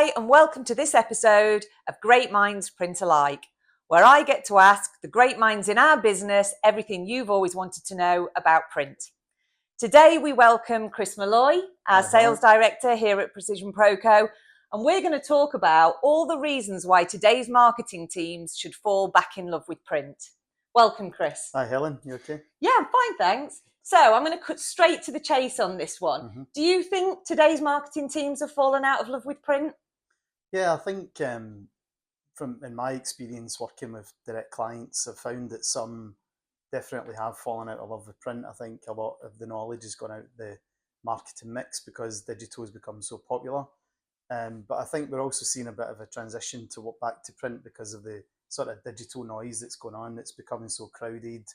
Hi, and welcome to this episode of Great Minds Print Alike, where I get to ask the great minds in our business everything you've always wanted to know about print. Today we welcome Chris Molloy, our Sales Director here at Precision Proco, and we're going to talk about all the reasons why today's marketing teams should fall back in love with print. Welcome, Chris. Hi, Helen. You okay? Yeah, I'm fine, thanks. So I'm going to cut straight to the chase on this one. Do you think today's marketing teams have fallen out of love with print? Yeah, I think from in my experience working with direct clients, I've found that some definitely have fallen out of love with print. I think a lot of the knowledge has gone out the marketing mix because digital has become so popular. But I think we're also seeing a bit of a transition to back to print because of the sort of digital noise that's going on. It's becoming so crowded.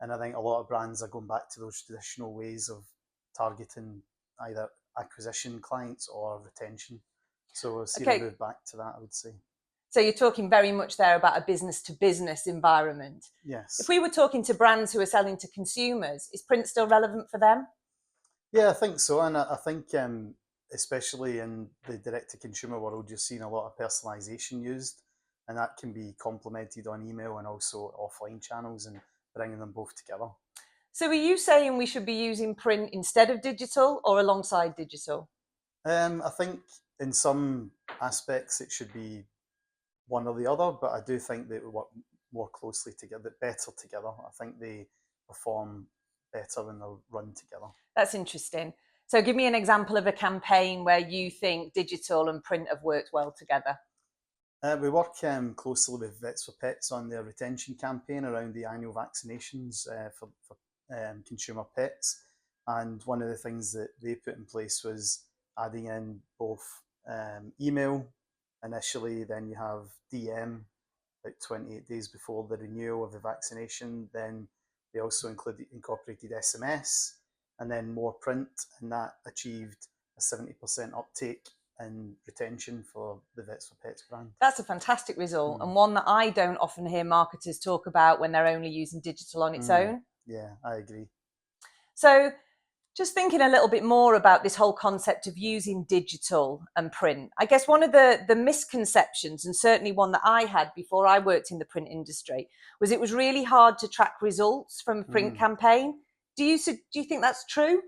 And I think a lot of brands are going back to those traditional ways of targeting either acquisition clients or retention. So we're seeing a move back to that, I would say. So you're talking very much there about a business-to-business environment. Yes. If we were talking to brands who are selling to consumers, is print still relevant for them? Yeah, I think so. And I think especially in the direct-to-consumer world, you're seeing a lot of personalisation used. And that can be complemented on email and also offline channels and bringing them both together. So are you saying we should be using print instead of digital or alongside digital? I think in some aspects it should be one or the other, but I do think they work more closely together, better together. I think they perform better when they're run together. That's interesting. So give me an example of a campaign where you think digital and print have worked well together. We work closely with Vets for Pets on their retention campaign around the annual vaccinations for consumer pets. And one of the things that they put in place was adding in both email initially, then you have DM about 28 days before the renewal of the vaccination. Then they also incorporated SMS and then more print, and that achieved a 70% uptake in retention for the Vets for Pets brand. That's a fantastic result, and one that I don't often hear marketers talk about when they're only using digital on its own. Yeah, I agree. So just thinking a little bit more about this whole concept of using digital and print, I guess one of the misconceptions, and certainly one that I had before I worked in the print industry, was it was really hard to track results from a print campaign. Do you think that's true?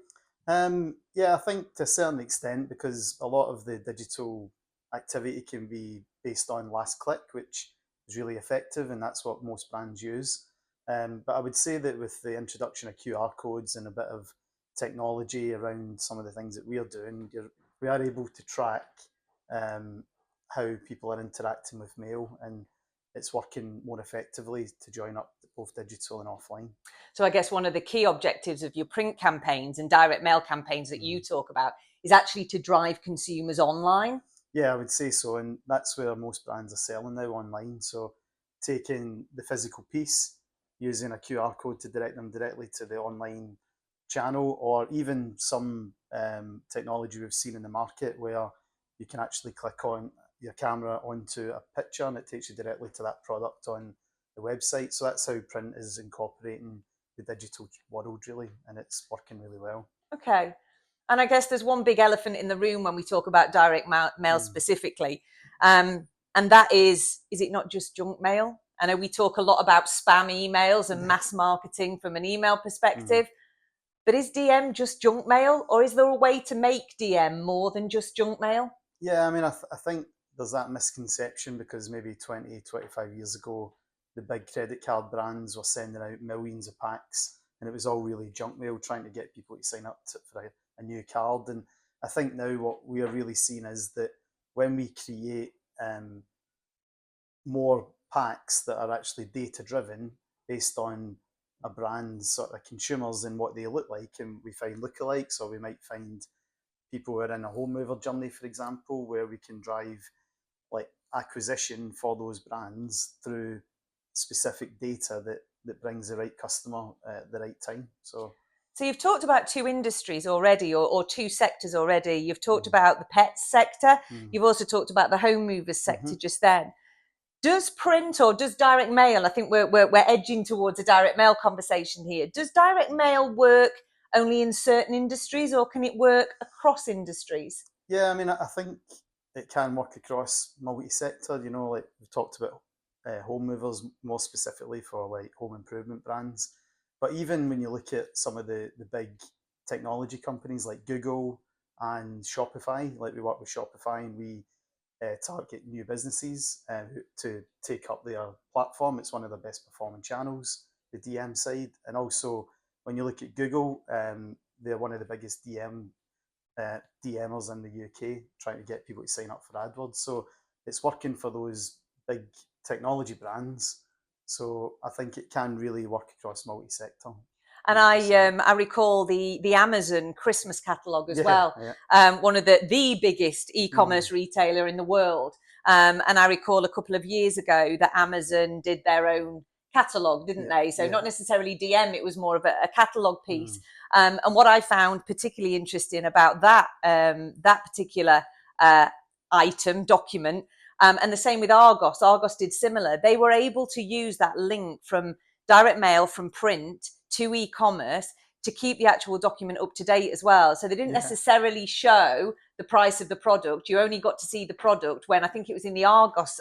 Yeah, I think to a certain extent, because a lot of the digital activity can be based on last click, which is really effective, and that's what most brands use. But I would say that with the introduction of QR codes and a bit of technology around some of the things that we are doing, we are able to track how people are interacting with mail, and it's working more effectively to join up both digital and offline. So I guess one of the key objectives of your print campaigns and direct mail campaigns that you talk about is actually to drive consumers online. Yeah, I would say so. And that's where most brands are selling now, online. So taking the physical piece, using a QR code to direct them directly to the online channel, or even some technology we've seen in the market where you can actually click on your camera onto a picture and it takes you directly to that product on the website. So that's how print is incorporating the digital world, really, and it's working really well. Okay. And I guess there's one big elephant in the room when we talk about direct mail specifically, and that is it not just junk mail? I know we talk a lot about spam emails and mass marketing from an email perspective, but is DM just junk mail, or is there a way to make DM more than just junk mail? Yeah, I mean, I think there's that misconception because maybe 20, 25 years ago, the big credit card brands were sending out millions of packs and it was all really junk mail trying to get people to sign up for a new card. And I think now what we are really seeing is that when we create more packs that are actually data driven based on a brand's sort of consumers and what they look like, and we find lookalikes, or we might find people who are in a home mover journey, for example, where we can drive like acquisition for those brands through specific data that brings the right customer at the right time. So you've talked about two industries already, or two sectors already. You've talked about the pets sector. You've also talked about the home movers sector just then. Does print or does direct mail, I think we're edging towards a direct mail conversation here. Does direct mail work only in certain industries, or can it work across industries? Yeah, I mean, I think it can work across multi-sector. Like we've talked about home movers more specifically for like home improvement brands. But even when you look at some of the big technology companies like Google and Shopify, like we work with Shopify and we target new businesses to take up their platform. It's one of the best performing channels, the DM side. And also, when you look at Google, they're one of the biggest DMers in the UK, trying to get people to sign up for AdWords. So it's working for those big technology brands. So I think it can really work across multi-sector. And I recall the Amazon Christmas catalogue as well. Yeah. One of the biggest e-commerce retailer in the world. And I recall a couple of years ago that Amazon did their own catalogue, didn't they? So not necessarily DM, it was more of a catalogue piece. And what I found particularly interesting about that that particular item, document, and the same with Argos. Argos did similar. They were able to use that link from direct mail, from print to e-commerce, to keep the actual document up to date as well. So they didn't necessarily show the price of the product. You only got to see the product when, I think it was in the Argos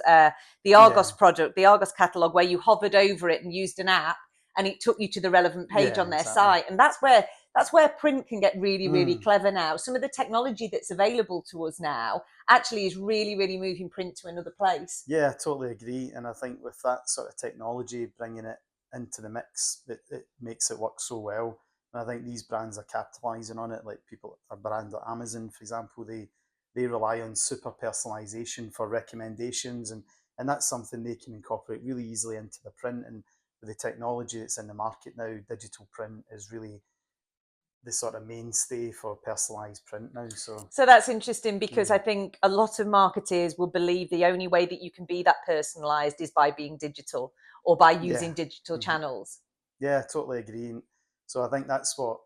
product, the Argos catalogue, where you hovered over it and used an app and it took you to the relevant page on their site. And that's where print can get really, really clever now. Some of the technology that's available to us now actually is really, really moving print to another place. Yeah, I totally agree. And I think with that sort of technology, bringing it into the mix, it makes it work so well. And I think these brands are capitalizing on it. Like a brand like Amazon, for example, they rely on super personalization for recommendations, and that's something they can incorporate really easily into the print. And with the technology that's in the market now, digital print is really the sort of mainstay for personalized print now. So that's interesting, because I think a lot of marketers will believe the only way that you can be that personalized is by being digital or by using digital channels. Yeah, I totally agree. So I think that's what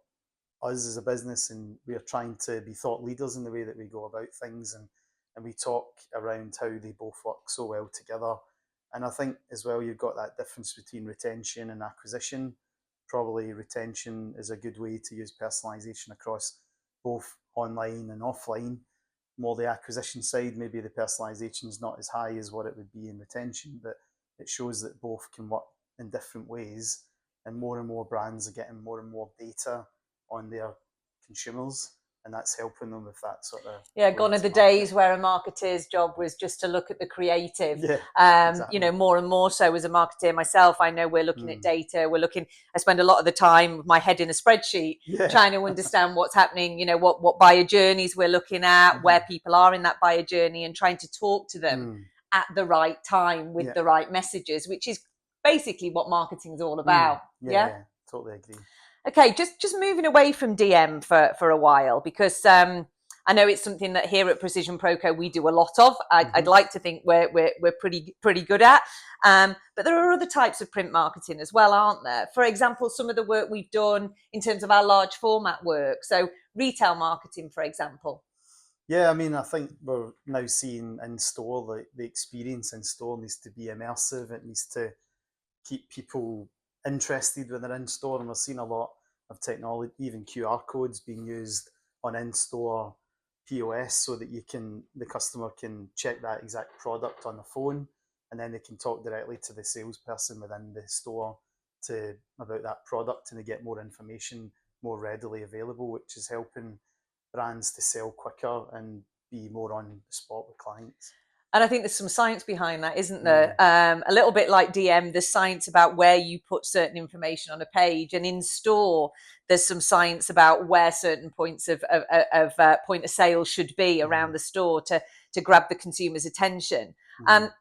us as a business, and we are trying to be thought leaders in the way that we go about things, and we talk around how they both work so well together. And I think as well, you've got that difference between retention and acquisition. Probably retention is a good way to use personalization across both online and offline. More the acquisition side, maybe the personalization is not as high as what it would be in retention, but it shows that both can work in different ways. And more brands are getting more and more data on their consumers, and that's helping them with that sort of gone are the days where a marketer's job was just to look at the creative. Exactly. More and more so as a marketer myself, I know we're looking at data. I spend a lot of the time with my head in a spreadsheet trying to understand what's happening, what buyer journeys we're looking at, where people are in that buyer journey, and trying to talk to them at the right time with the right messages, which is basically what marketing is all about. Yeah, totally agree. Okay, just moving away from DM for a while, because I know it's something that here at Precision Proco we do a lot of. I'd like to think we're pretty good at. But there are other types of print marketing as well, aren't there? For example, some of the work we've done in terms of our large format work. So retail marketing, for example. Yeah, I mean, I think we're now seeing in store, the experience in store needs to be immersive. It needs to keep people interested when they're in store, and we're seeing a lot of technology, even QR codes being used on in-store POS, so that the customer can check that exact product on the phone, and then they can talk directly to the salesperson within the store about that product, and they get more information more readily available, which is helping brands to sell quicker and be more on the spot with clients. And I think there's some science behind that, isn't there? A little bit like DM, there's science about where you put certain information on a page, and in store, there's some science about where certain points of point of sale should be around the store to grab the consumer's attention.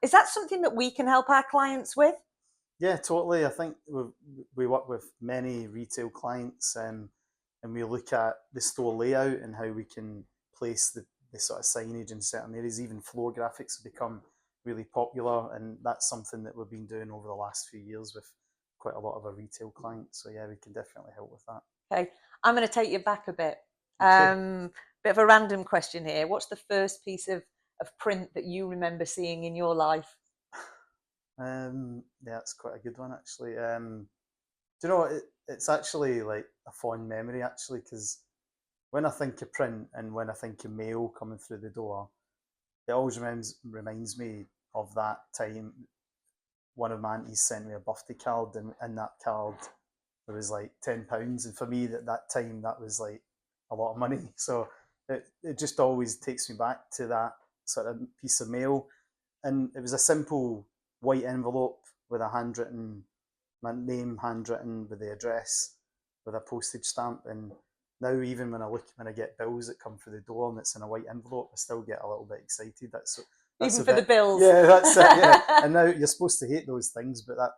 Is that something that we can help our clients with? Yeah, totally. I think we work with many retail clients, and we look at the store layout and how we can place the sort of signage in certain areas. Even floor graphics have become really popular, and that's something that we've been doing over the last few years with quite a lot of our retail clients. So yeah, we can definitely help with that. Okay, I'm going to take you back a bit. Bit of a random question here. What's the first piece of print that you remember seeing in your life? Yeah, that's quite a good one, actually. Do you know what? It's actually like a fond memory, actually, because when I think of print and when I think of mail coming through the door, it always reminds me of that time. One of my aunties sent me a birthday card, and in that card there was like £10, and for me at that time that was like a lot of money. So it just always takes me back to that sort of piece of mail, and it was a simple white envelope with a handwritten, my name handwritten with the address, with a postage stamp. And now even when I get bills that come through the door and it's in a white envelope, I still get a little bit excited. That's even for the bills. Yeah, that's it. Yeah. And now you're supposed to hate those things, but that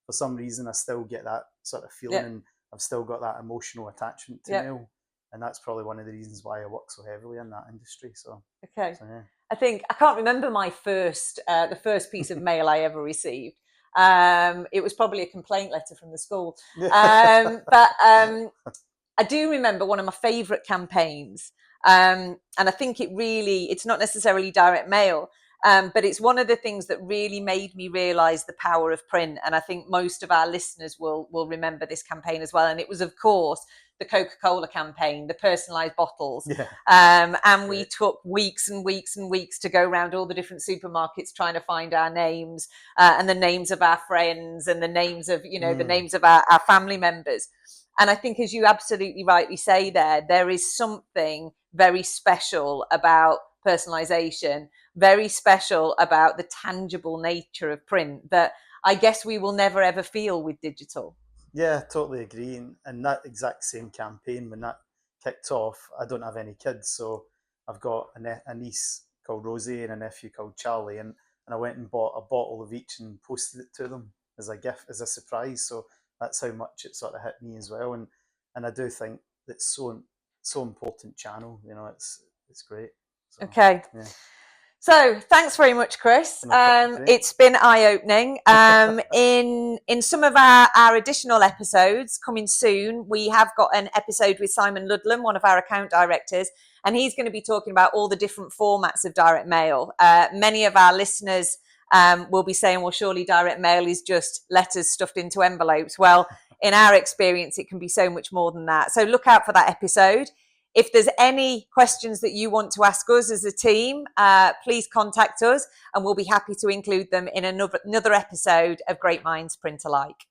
for some reason I still get that sort of feeling, and I've still got that emotional attachment to mail, and that's probably one of the reasons why I work so heavily in that industry. So okay, so, yeah. I think I can't remember my the first piece of mail I ever received. It was probably a complaint letter from the school, but I do remember one of my favourite campaigns, and I think it's not necessarily direct mail, but it's one of the things that really made me realise the power of print. And I think most of our listeners will remember this campaign as well. And it was, of course, the Coca-Cola campaign, the personalised bottles. And we took weeks and weeks and weeks to go around all the different supermarkets trying to find our names, and the names of our friends, and the names of, the names of our family members. And I think, as you absolutely rightly say there is something very special about personalisation, very special about the tangible nature of print that I guess we will never ever feel with digital. Yeah, totally agree. And that exact same campaign, when that kicked off, I don't have any kids, so I've got a niece called Rosie and a nephew called Charlie, and I went and bought a bottle of each and posted it to them as a gift, as a surprise. So that's how much it sort of hit me as well. And I do think it's so important channel. It's great. So, okay. Yeah. So thanks very much, Chris. It's been eye-opening. In some of our additional episodes coming soon, we have got an episode with Simon Ludlam, one of our account directors, and he's going to be talking about all the different formats of direct mail. Many of our listeners will be saying, well, surely direct mail is just letters stuffed into envelopes. Well, in our experience, it can be so much more than that. So look out for that episode. If there's any questions that you want to ask us as a team, please contact us, and we'll be happy to include them in another episode of Great Minds Print Alike.